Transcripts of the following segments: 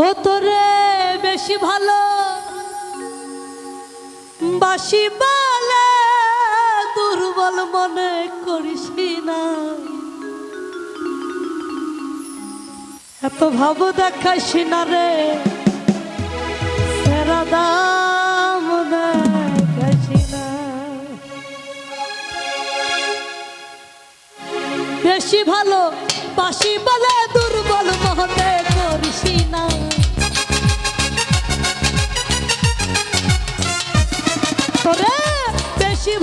ও তোরে বেশি ভালো বাসি বলে দুর্বল মনে করিস না, এত ভাব দেখাইস না রে, সেরা দাম দেখাইস না। বেশি ভালো বাসি বলে দুর্বল মনে করিস না, তোরে বেশি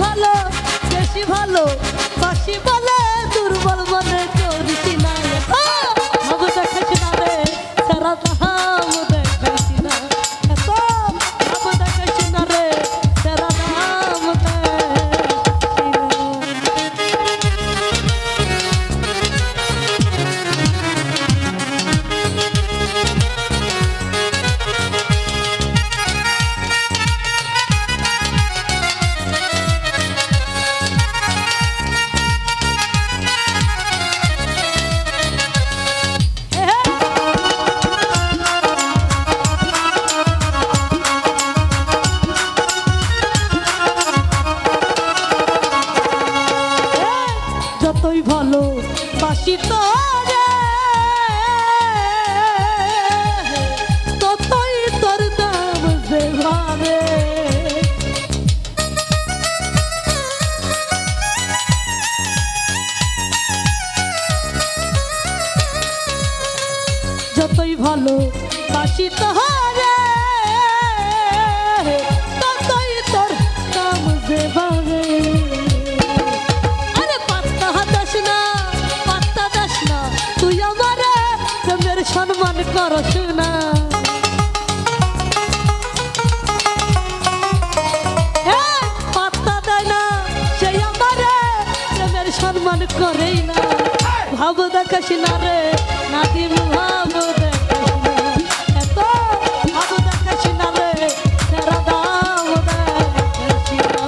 ভালো বাসি বলে দুর্বল মনে করিস না, ভাব দেখাইস না রে, সারা দাম দেখাইস না, এত ভাব দেখাইস না রে, সারা দাম যতই ভালো বাসি তোরে ততই তোর দাম দেবারে, যতই ভালো বাসি তোরে ততই তোর দাম দেবারে। সম্মান করস না, পাত্তা দেয় না সেই আমারে প্রেমের সম্মান করেই না, ভাব দেখাস না রে নাদিম, ভাব দেখাস না, এত ভাব দেখাস না রে, তেরা দাম দেখাস না।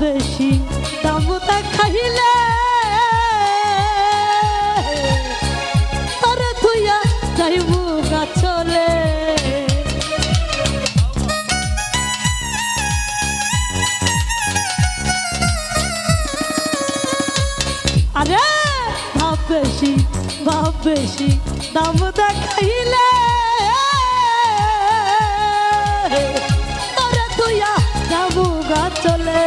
বেশি দাম দেখাইলে তোরে তুইয়া যাইব গাছলে, আরে ভাব বেশি দাম দেখাইলে তোরে তুইয়া যাইব গাছলে।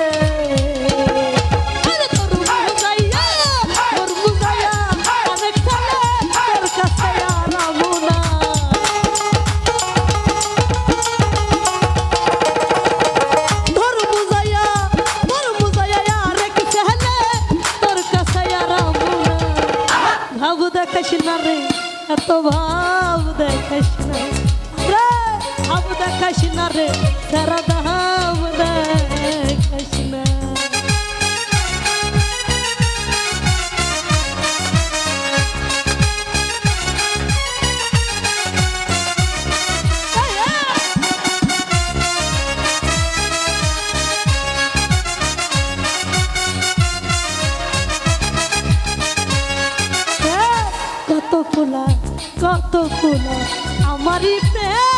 ভাব দেখাস না রে, এত ভাব দেখাস না রে, ভাব দেখাস না রে, সারা দাম দেখাস না। কত ফুলা আমারই প্রেম